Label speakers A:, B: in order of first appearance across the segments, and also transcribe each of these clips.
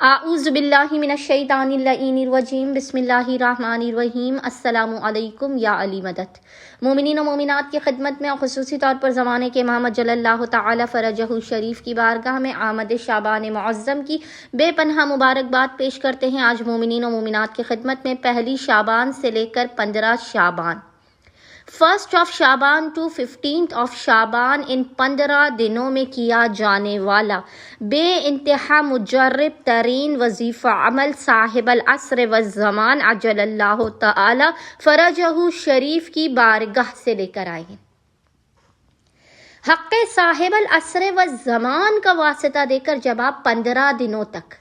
A: اعوذ باللہ من الشیطان اللعین الرجیم بسم اللہ الرحمن الرحیم السلام علیکم یا علی مدد۔ مومنین و مومنات کی خدمت میں اور خصوصی طور پر زمانے کے امام جل اللہ تعالی فرجہ شریف کی بارگاہ میں آمد شعبان معظم کی بے پناہ مبارکباد پیش کرتے ہیں۔ آج مومنین و مومنات کی خدمت میں پہلی شعبان سے لے کر 15 شعبان، 1 شعبان ٹو 15 شعبان، ان 15 دنوں میں کیا جانے والا بے انتہا مجرب ترین وظیفہ عمل صاحب العصر والزمان عجل اللہ تعالی فرجہ شریف کی بارگاہ سے لے کر آئے ہیں۔ حق صاحب العصر والزمان کا واسطہ دے کر جب آپ 15 دنوں تک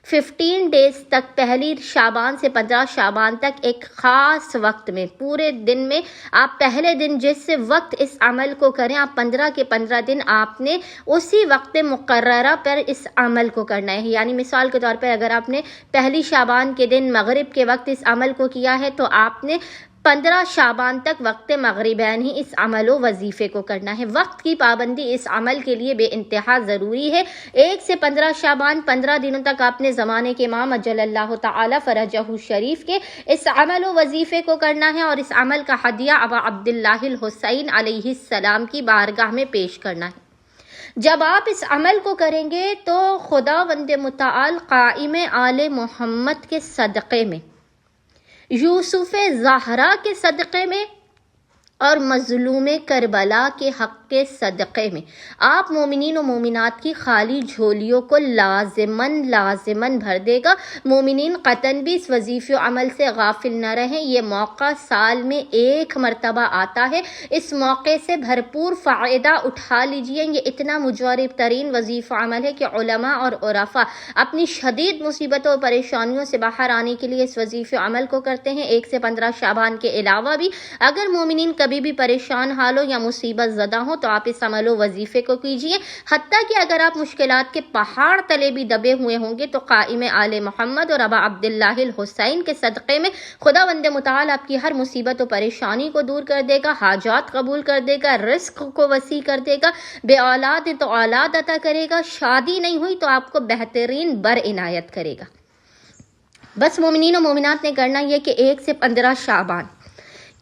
A: 15 ڈیز تک، پہلی شعبان سے 15 شعبان تک ایک خاص وقت میں، پورے دن میں آپ پہلے دن جس وقت اس عمل کو کریں، آپ 15 کے 15 دن آپ نے اسی وقت مقررہ پر اس عمل کو کرنا ہے۔ یعنی مثال کے طور پر اگر آپ نے پہلی شعبان کے دن مغرب کے وقت اس عمل کو کیا ہے تو آپ نے 15 شعبان تک وقت مغربین ہی اس عمل و وظیفے کو کرنا ہے۔ وقت کی پابندی اس عمل کے لیے بے انتہا ضروری ہے۔ 1 سے 15 شعبان 15 دنوں تک آپ نے زمانے کے امام اجل اللہ تعالی فرجہ شریف کے اس عمل و وظیفے کو کرنا ہے اور اس عمل کا ہدیہ ابا عبداللہ الحسین علیہ السلام کی بارگاہ میں پیش کرنا ہے۔ جب آپ اس عمل کو کریں گے تو خداوند متعال قائم آل محمد کے صدقے میں، یوسف زہرا کے صدقے میں اور مظلوم کربلا کے حق کے صدقے میں آپ مومنین و مومنات کی خالی جھولیوں کو لازماً بھر دے گا۔ مومنین قطعاً بھی اس وظیفے و عمل سے غافل نہ رہیں۔ یہ موقع سال میں ایک مرتبہ آتا ہے، اس موقع سے بھرپور فائدہ اٹھا لیجئے۔ یہ اتنا مجرب ترین وظیفہ عمل ہے کہ علماء اور عرفاء اپنی شدید مصیبتوں اور پریشانیوں سے باہر آنے کے لیے اس وظیفے عمل کو کرتے ہیں۔ 1 سے 15 شعبان کے علاوہ بھی اگر مومنین کبھی بھی پریشان حال ہو یا مصیبت زدہ ہو تو آپ اس عمل و وظیفے کو کیجئے۔ حتیٰ کہ اگر آپ مشکلات کے پہاڑ تلے بھی دبے ہوئے ہوں گے تو قائم آل محمد اور ابا عبداللہ الحسین کے صدقے میں خداوند متعال آپ کی ہر مصیبت و پریشانی کو دور کر دے گا، حاجات قبول کر دے گا، رزق کو وسیع کر دے گا، بے اولاد تو اولاد عطا کرے گا، شادی نہیں ہوئی تو آپ کو بہترین بر عنایت کرے گا۔ بس مومنین و مومنات نے کرنا یہ کہ 1 سے 15 شعبان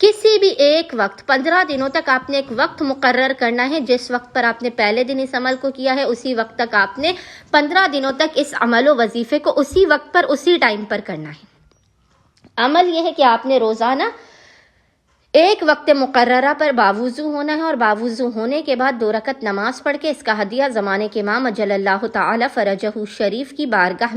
A: کسی بھی ایک وقت 15 دنوں تک آپ نے ایک وقت مقرر کرنا ہے۔ جس وقت پر آپ نے پہلے دن اس عمل کو کیا ہے اسی وقت تک آپ نے 15 دنوں تک اس عمل و وظیفے کو اسی وقت پر اسی ٹائم پر کرنا ہے۔ عمل یہ ہے کہ آپ نے روزانہ ایک وقت مقررہ پر باوضو ہونا ہے اور باوضو ہونے کے بعد 2 رکعت نماز پڑھ کے اس کا ہدیہ زمانے کے امام اجل اللہ تعالی فرجہ شریف کی بارگاہ